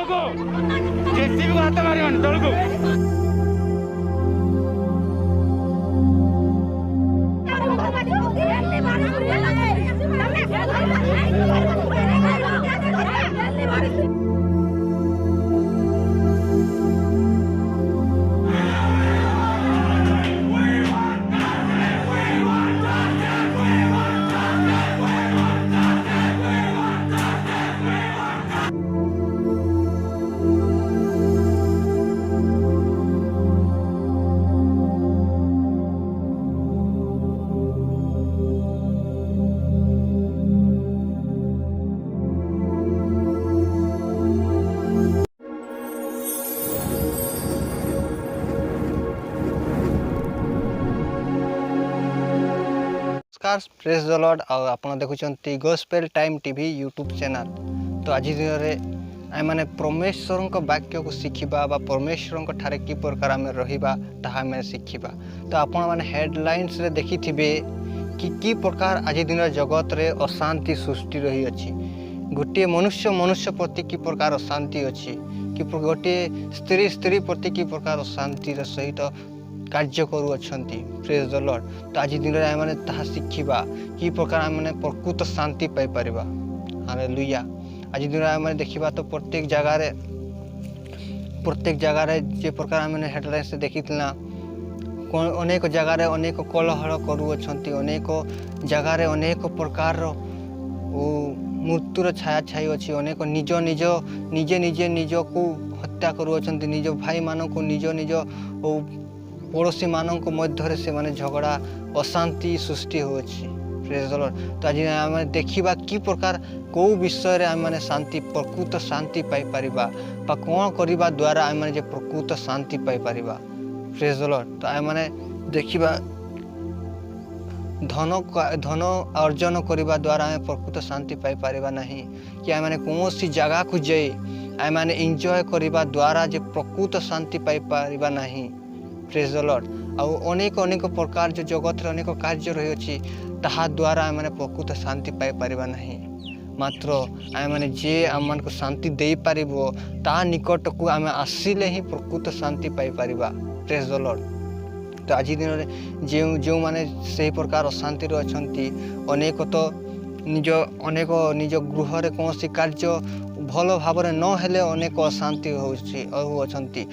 तौक JCB को हाथ मार तौक नमस्कार प्रेज द लॉर्ड आप देखुं gospel time TV YouTube channel. तो आज दिन में आम मैंने परमेश्वर वाक्य को शिखा परमेश्वर ठारे कि प्रकार आम रहा शिखा। तो आपण मैंने हेडलाइंस रे देखी कि प्रकार आज दिन जगत रे अशांति सृष्टि रही अच्छी। गोटे मनुष्य प्रति कि प्रकार अशांति अच्छी कि गोटे स्त्री प्रति कि प्रकार अशांति सहित कार्य करुअछंती। Praise the Lord. तो आज दिन में आम ताहा शिखा कि प्रकार आम प्रकृत शांति पाई परिबा। हालेलुया। आज दिन में आम देखा तो प्रत्येक जगार जे प्रकार आम हेडलाइंस से देखी अनेक जगार अनेक कलहल करुअछंती, अनेक जगार अनेक प्रकार मृत्युर छाया छाई अच्छी। अनेक निज को हत्या करुअछंती, निज भाई मान को निज पड़ोशी मानक मध्य से माने झगड़ा अशांति सृष्टि होछि। Praise the Lord. तो आज आम देखा कि प्रकार कौ विषय रे आम माने शांति प्रकृत शांति पाई परिबा बा कौन करिबा द्वारा आम माने प्रकृत शांति पाई परिबा। Praise the Lord. तो आम माने देखिबा धन अर्जन करिबा द्वारा आम प्रकृत शांति पाई परिबा नहीं कि आम माने कौनसी जगह को जाई आम माने एंजॉय करिबा द्वारा जे प्रकृत शांति पाई परिबा नहीं। Praise the Lord. आउ अनेक प्रकार जो जगत रे अनेक कार्य रही अच्छी ताहा द्वारा आम प्रकृत शांति पाई परिबा नहीं। मात्र आम मैंने जे आम मान को शांति दे पारिबो ता निकट को आम आसिले ही प्रकृत शांति पाई परिबा। Praise the Lord. तो आज दिन में जो माने से प्रकार अशांति अछंती अनेक तो निज गृह रे कौन सी कार्य भल भाव न हेले अनेक अशांति होउछंती।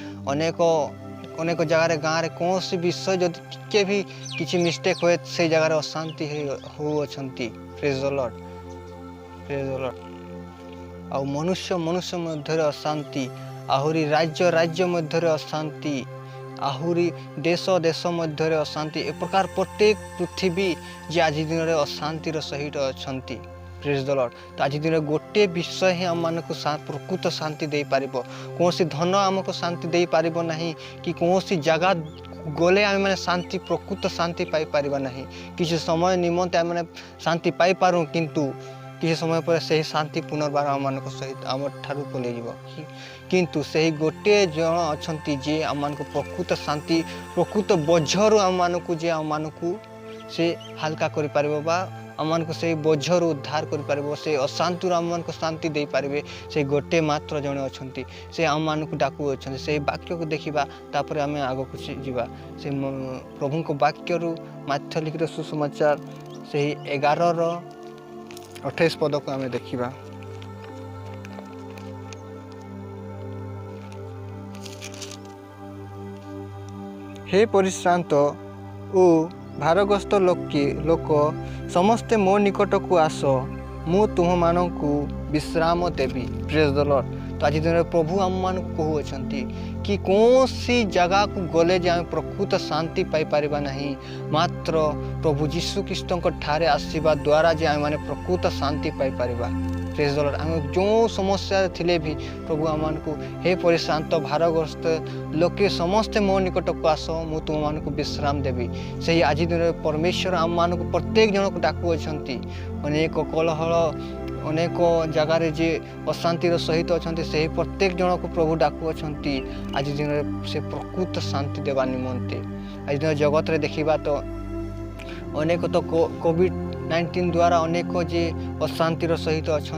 अनेक जगार गाँव में कौन सी विषय जदि टिके भी किसी मिस्टेक हुए से जगार अशांति होउछंती। Praise the Lord. Praise the Lord. आउ मनुष्य मध्य अशांति, आहुरी राज्य मध्य अशांति, आहुरी देश मध्य अशांति, ए प्रकार प्रत्येक पृथ्वी जे आज दिन में अशांतिर सहित अछंती। Praise the Lord. तो आज दिन गोटे विषय ही आम मानक प्रकृत शांति दे पारिबो। कौन सी धन आमको शांति दे पारिबो नहीं कि कौन सी जगह गले आम मैंने शांति प्रकृत शांति पाई पारिबा नहीं। किसी समय निमंते आम मैंने शांति पाई पारू किंतु किसी समय पर से शांति पुनर्बार आम मान सहित आम ठारू पलि जीव। किंतु से गोटे जन अच्छी जे आम मान प्रकृत शांति प्रकृत बोझरू आम मानक जे आम मानक से हल्का कर पारिबो बा आम मान से बोझर उद्धार कर से अशांति आम मान शांति दे पारे से गोटे मात्र जड़े अच्छा से आम मान डाकू अच्छा से वाक्य को देखा तापर आम आग को जीवा से प्रभु को वाक्य माथ्य लिखित सुसमाचार से 11:28 पद को आम देखा। हे परिश्रांत ओ भारग्रस्त लोक समस्ते मो निकट को आस मु तुम मानक विश्राम देवी। Praise the Lord. तो आज दिन प्रभु आम मान कहते कि कौन सी जगह को गले जे आम प्रकृत शांति पाई परिबा नहीं। मात्र प्रभु जीशु ख्रीष्ट ठारे आसीबा द्वारा जे आम माने प्रकृत शांति पाई परिबा। Praise the Lord. आम जो समस्या थिले भी प्रभु आम मान को हे परिश्रांत भारग्रस्त लोके समस्ते मो निकट को आस मु तुम मान को विश्राम देवी। से आज दिन परमेश्वर आम मान को प्रत्येक जन को डाकू अच्छा। अनेक कलहल अनेक जगार जे अशांतिर सहित अच्छा से प्रत्येक जन को प्रभु डाकू अच्छा आज दिन से प्रकृत शांति देवा निमंते। आज दिन जगत रे देखा तो अनेक तो कोविड-19 द्वारा अनेक जे अशांतिर सहित अच्छा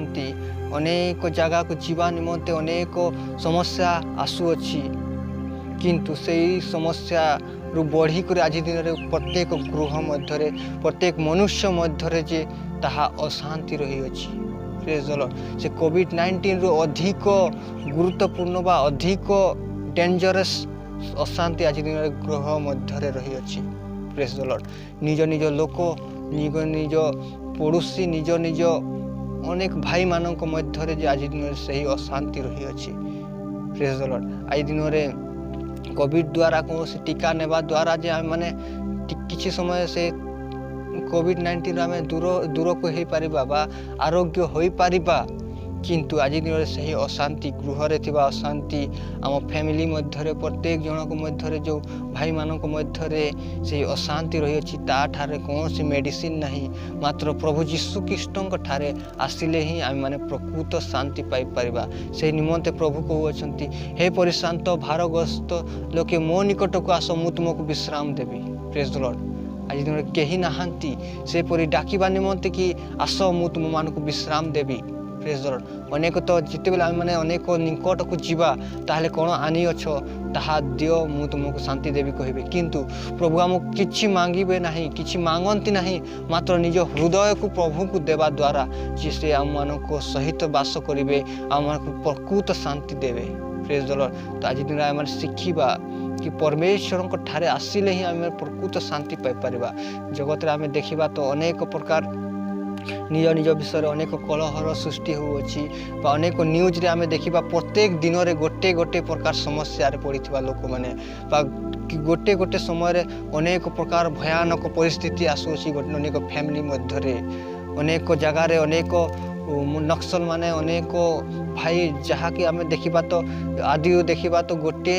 ଅନେକ ଜାଗାକୁ ଯିବା ନିମନ୍ତେ ଅନେକ ସମସ୍ୟା ଆସୁଅଛି, କିନ୍ତୁ ସେଇ ସମସ୍ୟାରୁ ବଢ଼ିକରି ଆଜି ଦିନରେ ପ୍ରତ୍ୟେକ ଗୃହ ମଧ୍ୟରେ ପ୍ରତ୍ୟେକ ମନୁଷ୍ୟ ମଧ୍ୟରେ ଯେ ତାହା ଅଶାନ୍ତି ରହିଅଛି। ପ୍ରେଜ୍ ଦ ଲର୍ଡ। ସେ କୋଭିଡ-19ରୁ ଅଧିକ ଗୁରୁତ୍ୱପୂର୍ଣ୍ଣ ବା ଅଧିକ ଡେଞ୍ଜରସ୍ ଅଶାନ୍ତି ଆଜି ଦିନରେ ଗୃହ ମଧ୍ୟରେ ରହିଅଛି। ପ୍ରେଜ୍ ଦ ଲର୍ଡ। ନିଜ ନିଜ ଲୋକ, ନିଜ ନିଜ ପଡ଼ୋଶୀ, ନିଜ ନିଜ ଅନେକ ଭାଇମାନଙ୍କ ମଧ୍ୟରେ ଯେ ଆଜି ଦିନରେ ସେହି ଅଶାନ୍ତି ରହିଅଛି। ପ୍ରେଜ୍ ଦ ଲର୍ଡ। ଆଜି ଦିନରେ କୋଭିଡ଼ ଦ୍ୱାରା କୌଣସି ଟୀକା ନେବା ଦ୍ୱାରା ଯେ ଆମେମାନେ କିଛି ସମୟ ସେ କୋଭିଡ-19ରୁ ଆମେ ଦୂରକୁ ହୋଇପାରିବା ବା ଆରୋଗ୍ୟ ହୋଇପାରିବା, କିନ୍ତୁ ଆଜି ଦିନରେ ସେହି ଅଶାନ୍ତି, ଗୃହରେ ଥିବା ଅଶାନ୍ତି, ଆମ ଫ୍ୟାମିଲି ମଧ୍ୟରେ ପ୍ରତ୍ୟେକ ଜଣଙ୍କ ମଧ୍ୟରେ ଯେଉଁ ଭାଇମାନଙ୍କ ମଧ୍ୟରେ ସେହି ଅଶାନ୍ତି ରହିଅଛି, ତାଠାରେ କୌଣସି ମେଡ଼ିସିନ ନାହିଁ। ମାତ୍ର ପ୍ରଭୁ ଯୀଶୁ ଖ୍ରୀଷ୍ଟଙ୍କ ଠାରେ ଆସିଲେ ହିଁ ଆମେମାନେ ପ୍ରକୃତ ଶାନ୍ତି ପାଇପାରିବା। ସେହି ନିମନ୍ତେ ପ୍ରଭୁ କହୁଅଛନ୍ତି, ହେ ପରିଶ୍ରାନ୍ତ ଭାରଗ୍ରସ୍ତ ଲୋକେ ମୋ ନିକଟକୁ ଆସ, ମୁଁ ତୁମକୁ ବିଶ୍ରାମ ଦେବି। ପ୍ରେଜ୍ ଦ ଲର୍ଡ। ଆଜି ଦିନରେ କେହି ନାହାନ୍ତି ସେପରି ଡାକିବା ନିମନ୍ତେ କି ଆସ ମୁଁ ତୁମମାନଙ୍କୁ ବିଶ୍ରାମ ଦେବି। ପ୍ରେଜ୍ ଦ ଲର୍ଡ। ଅନେକ ତ ଯେତେବେଳେ ଆମେମାନେ ଅନେକ ନିକଟକୁ ଯିବା, ତାହେଲେ କ'ଣ ଆଣିଅଛ ତାହା ଦିଅ, ମୁଁ ତୁମକୁ ଶାନ୍ତି ଦେବି କହିବେ, କିନ୍ତୁ ପ୍ରଭୁ ଆମକୁ କିଛି ମାଗିବେ ନାହିଁ, କିଛି ମାଗନ୍ତି ନାହିଁ, ମାତ୍ର ନିଜ ହୃଦୟକୁ ପ୍ରଭୁଙ୍କୁ ଦେବା ଦ୍ୱାରା ଯେ ସେ ଆମମାନଙ୍କ ସହିତ ବାସ କରିବେ, ଆମମାନଙ୍କୁ ପ୍ରକୃତ ଶାନ୍ତି ଦେବେ। ପ୍ରେଜ୍ ଦ ଲର୍ଡ। ତ ଆଜି ଦିନରେ ଆମେ ଶିଖିବା କି ପରମେଶ୍ୱରଙ୍କ ଠାରେ ଆସିଲେ ହିଁ ଆମେ ପ୍ରକୃତ ଶାନ୍ତି ପାଇପାରିବା। ଜଗତରେ ଆମେ ଦେଖିବା ତ ଅନେକ ପ୍ରକାର ନିଜ ନିଜ ବିଷୟରେ ଅନେକ କଳହର ସୃଷ୍ଟି ହେଉଅଛି ବା ଅନେକ ନ୍ୟୁଜ୍ରେ ଆମେ ଦେଖିବା ପ୍ରତ୍ୟେକ ଦିନରେ ଗୋଟେ ପ୍ରକାର ସମସ୍ୟାରେ ପଡ଼ିଥିବା ଲୋକମାନେ ବା ଗୋଟେ ସମୟରେ ଅନେକ ପ୍ରକାର ଭୟାନକ ପରିସ୍ଥିତି ଆସୁଅଛି ଅନେକ ଫ୍ୟାମିଲି ମଧ୍ୟରେ। ଅନେକ ଜାଗାରେ ଅନେକ ନକ୍ସଲ ମାନେ ଅନେକ ଭାଇ, ଯାହାକି ଆମେ ଦେଖିବା ତ ଆଦିରୁ ଦେଖିବା ତ ଗୋଟେ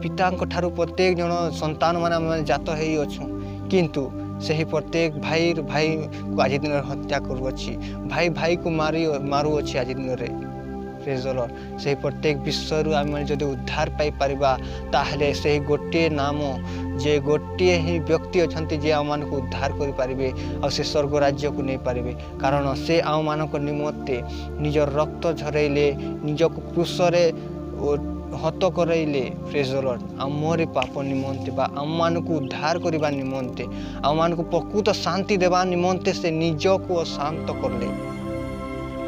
ପିତାଙ୍କ ଠାରୁ ପ୍ରତ୍ୟେକ ଜଣ ସନ୍ତାନ ମାନେ ଆମେ ଜାତ ହେଇଅଛୁ, କିନ୍ତୁ ସେହି ପ୍ରତ୍ୟେକ ଭାଇକୁ ଆଜି ଦିନରେ ହତ୍ୟା କରୁଅଛି, ଭାଇକୁ ମାରୁଅଛି ଆଜି ଦିନରେ। ପ୍ରେଜ୍ ଦ ଲର୍ଡ। ସେହି ପ୍ରତ୍ୟେକ ବିଷୟରୁ ଆମେ ଯଦି ଉଦ୍ଧାର ପାଇପାରିବା, ତାହେଲେ ସେହି ଗୋଟିଏ ନାମ, ଯେ ଗୋଟିଏ ହିଁ ବ୍ୟକ୍ତି ଅଛନ୍ତି ଯେ ଆମମାନଙ୍କୁ ଉଦ୍ଧାର କରିପାରିବେ ଆଉ ସେ ସ୍ୱର୍ଗ ରାଜ୍ୟକୁ ନେଇପାରିବେ। କାରଣ ସେ ଆମମାନଙ୍କ ନିମନ୍ତେ ନିଜ ରକ୍ତ ଝରେଇଲେ, ନିଜକୁ କ୍ରୁଶରେ ହତ କରାଇଲେ। ପ୍ରେଜ୍ ଦ ଲର୍ଡ। ଆମରି ପାପ ନିମନ୍ତେ ବା ଆମମାନଙ୍କୁ ଉଦ୍ଧାର କରିବା ନିମନ୍ତେ, ଆମମାନଙ୍କୁ ପ୍ରକୃତ ଶାନ୍ତି ଦେବା ନିମନ୍ତେ ସେ ନିଜକୁ ଅଶାନ୍ତ କଲେ।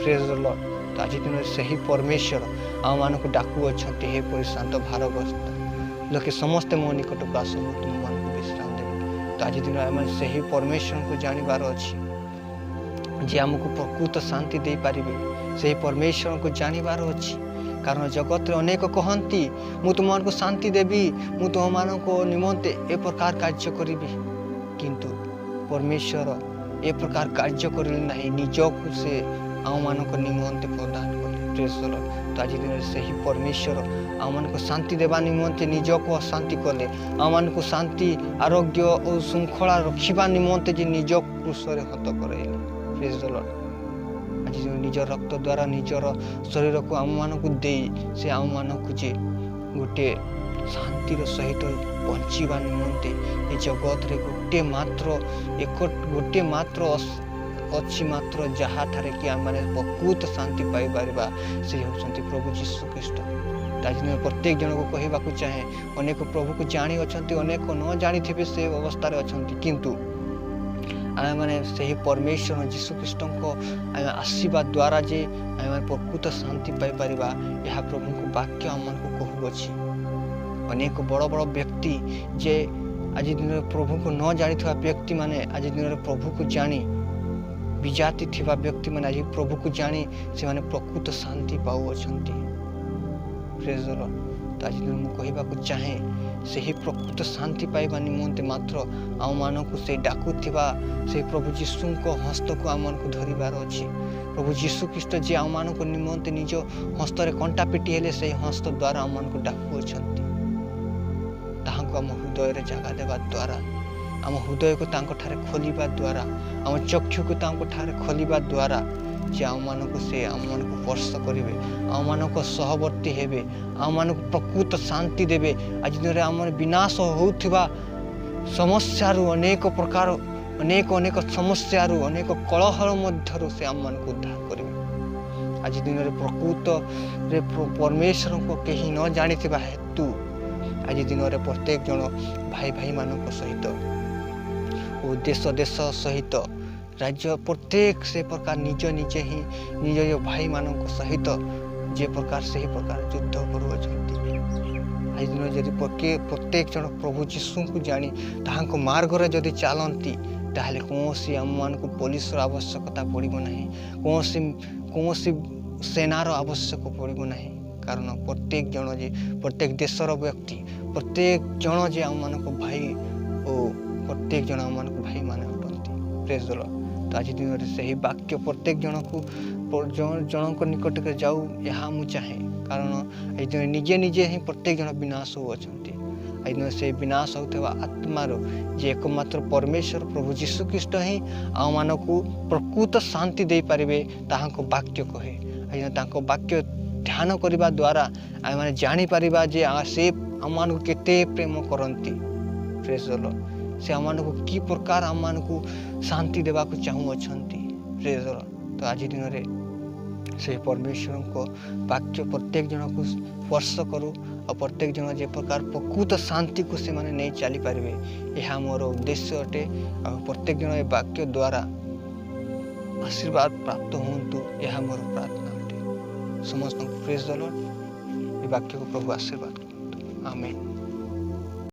ପ୍ରେଜ୍ ଦ ଲର୍ଡ। ତ ଆଜି ଦିନରେ ସେହି ପରମେଶ୍ୱର ଆମମାନଙ୍କୁ ଡାକୁଅଛନ୍ତି, ହେ ପରିଶ୍ରାନ୍ତ ଭାରଗ୍ରସ୍ତ ଲୋକେ ସମସ୍ତେ ମୋ ନିକଟକୁ ଆସ, ମୁଁ ତୁମମାନଙ୍କୁ ବିଶ୍ରାମ ଦେବି। ତ ଆଜି ଦିନରେ ଆମେ ସେହି ପରମେଶ୍ୱରଙ୍କୁ ଜାଣିବାର ଅଛି ଯେ ଆମକୁ ପ୍ରକୃତ ଶାନ୍ତି ଦେଇପାରିବେ। ସେହି ପରମେଶ୍ୱରଙ୍କୁ ଜାଣିବାର ଅଛି, କାରଣ ଜଗତରେ ଅନେକ କହନ୍ତି, ମୁଁ ତୁମମାନଙ୍କୁ ଶାନ୍ତି ଦେବି, ମୁଁ ତୁମମାନଙ୍କ ନିମନ୍ତେ ଏ ପ୍ରକାର କାର୍ଯ୍ୟ କରିବି, କିନ୍ତୁ ପରମେଶ୍ୱର ଏ ପ୍ରକାର କାର୍ଯ୍ୟ କରିଲେ ନାହିଁ, ନିଜକୁ ସେ ଆମମାନଙ୍କ ନିମନ୍ତେ ପ୍ରଦାନ କଲେ। ପ୍ରେଜ୍ ଦ ଲର୍ଡ। ତ ଆଜି ଦିନରେ ସେହି ପରମେଶ୍ୱର ଆମମାନଙ୍କୁ ଶାନ୍ତି ଦେବା ନିମନ୍ତେ ନିଜକୁ ଅଶାନ୍ତି କଲେ, ଆମମାନଙ୍କୁ ଶାନ୍ତି, ଆରୋଗ୍ୟ ଓ ଶୃଙ୍ଖଳା ରଖିବା ନିମନ୍ତେ ଯେ ନିଜ କ୍ରୁଶରେ ହତ କରାଇଲେ। ପ୍ରେଜ୍ ଦ ଲର୍ଡ। ଆଜି ନିଜ ରକ୍ତ ଦ୍ୱାରା ନିଜର ଶରୀରକୁ ଆମମାନଙ୍କୁ ଦେଇ ସେ ଆମମାନଙ୍କୁ ଯେ ଗୋଟିଏ ଶାନ୍ତିର ସହିତ ବଞ୍ଚିବା ନିମନ୍ତେ ଏ ଜଗତରେ ଗୋଟିଏ ମାତ୍ର ଅଛି ମାତ୍ର ଯାହାଠାରେ କି ଆମମାନେ ପ୍ରକୃତ ଶାନ୍ତି ପାଇପାରିବା, ସେ ହେଉଛନ୍ତି ପ୍ରଭୁ ଯୀଶୁ ଖ୍ରୀଷ୍ଟ। ଆଜି ପ୍ରତ୍ୟେକ ଜଣକୁ କହିବାକୁ ଚାହେଁ, ଅନେକ ପ୍ରଭୁକୁ ଜାଣିଅଛନ୍ତି, ଅନେକ ନ ଜାଣିଥିବେ ସେ ଅବସ୍ଥାରେ ଅଛନ୍ତି, କିନ୍ତୁ ଆମେମାନେ ସେହି ପରମେଶ୍ୱର ଯୀଶୁ ଖ୍ରୀଷ୍ଟଙ୍କ ଆମେ ଆସିବା ଦ୍ୱାରା ଯେ ଆମେମାନେ ପ୍ରକୃତ ଶାନ୍ତି ପାଇପାରିବା, ଏହା ପ୍ରଭୁଙ୍କ ବାକ୍ୟ ଆମମାନଙ୍କୁ କହୁଅଛି। ଅନେକ ବଡ଼ ବ୍ୟକ୍ତି ଯେ ଆଜି ଦିନରେ ପ୍ରଭୁକୁ ନ ଜାଣିଥିବା ବ୍ୟକ୍ତିମାନେ ଆଜି ଦିନରେ ପ୍ରଭୁକୁ ଜାଣି, ବିଜାତି ଥିବା ବ୍ୟକ୍ତିମାନେ ଆଜି ପ୍ରଭୁକୁ ଜାଣି ସେମାନେ ପ୍ରକୃତ ଶାନ୍ତି ପାଉଅଛନ୍ତି। ପ୍ରେଜ୍ ଦ ଲର୍ଡ। ତ ଆଜି ଦିନ ମୁଁ କହିବାକୁ ଚାହେଁ, ସେହି ପ୍ରକୃତ ଶାନ୍ତି ପାଇବା ନିମନ୍ତେ ମାତ୍ର ଆମମାନଙ୍କୁ ସେ ଡାକୁଥିବା ସେହି ପ୍ରଭୁ ଯୀଶୁଙ୍କ ହସ୍ତକୁ ଆମମାନଙ୍କୁ ଧରିବାର ଅଛି। ପ୍ରଭୁ ଯୀଶୁ ଖ୍ରୀଷ୍ଟ ଯିଏ ଆମମାନଙ୍କ ନିମନ୍ତେ ନିଜ ହସ୍ତରେ କଣ୍ଟା ପିଟି ହେଲେ, ସେହି ହସ୍ତ ଦ୍ୱାରା ଆମମାନଙ୍କୁ ଡାକୁଅଛନ୍ତି। ତାହାଙ୍କୁ ଆମ ହୃଦୟରେ ଜାଗା ଦେବା ଦ୍ୱାରା, ଆମ ହୃଦୟକୁ ତାଙ୍କଠାରେ ଖୋଲିବା ଦ୍ୱାରା, ଆମ ଚକ୍ଷୁକୁ ତାଙ୍କଠାରେ ଖୋଲିବା ଦ୍ୱାରା ଯେ ଆମମାନଙ୍କୁ ସ୍ପର୍ଶ କରିବେ, ଆମମାନଙ୍କ ସହବର୍ତ୍ତୀ ହେବେ, ଆମମାନଙ୍କୁ ପ୍ରକୃତ ଶାନ୍ତି ଦେବେ। ଆଜି ଦିନରେ ଆମର ବିନାଶ ହେଉଥିବା ସମସ୍ୟାରୁ, ଅନେକ ସମସ୍ୟାରୁ, ଅନେକ କଳହଳ ମଧ୍ୟରୁ ସେ ଆମମାନଙ୍କୁ ଉଦ୍ଧାର କରିବେ। आज दिन में प्रकृत रे परमेश्वर को कहीं न जानी हेतु आज दिन में प्रत्येक जन भाई भाई मान सहित और देश देश सहित राज्य प्रत्येक से प्रकार निज निजे ही निज भाई मान सहित जे प्रकार से ही प्रकार युद्ध करुँच आज दिन जदि प्रत्येक जन प्रभु जीशु को जानी ताहां मार्ग रे जदि चलती ताहले कौन आम मान पुलिस आवश्यकता पड़ना कौन सेनार आवश्यक पड़ना कारण प्रत्येक जन जे प्रत्येक देशर व्यक्ति प्रत्येक जन जे आम मान भाई और प्रत्येक जन आम मान भाई मान उठती प्रेज द लॉर्ड। तो आज दिन में से वाक्य प्रत्येक जन को जन निकट के जाऊ यह मु चाहे कारण ये निजे निजे ही प्रत्येक जन विनाश होती आज से विनाश होता आत्मार जे एकमात्र परमेश्वर प्रभु जीशु ख्रीस्ट ही आम मान को प्रकृत शांति दे पारे ताहां वाक्य कहे आज वाक्य ध्यान करने द्वारा आम मैंने जानीपर जे से आम मान को केते प्रेम करती प्रेज द लॉर्ड से आम को कि प्रकार आम मान को शांति देवा चाहूँगी प्रेज द लॉर्ड। तो आज दिन में से परमेश्वर को वाक्य प्रत्येक जन को स्पर्श करू और प्रत्येक जन जे प्रकार प्रकृत शांति को से माने नहीं चली पारे यह मोर उद्देश्य अटे और प्रत्येक जन ये वाक्य द्वारा आशीर्वाद प्राप्त होंतु यह मोर प्रार्थना अटे समस्त प्रेज द लॉर्ड। ये वाक्य को प्रभु आशीर्वाद करतु आमेन।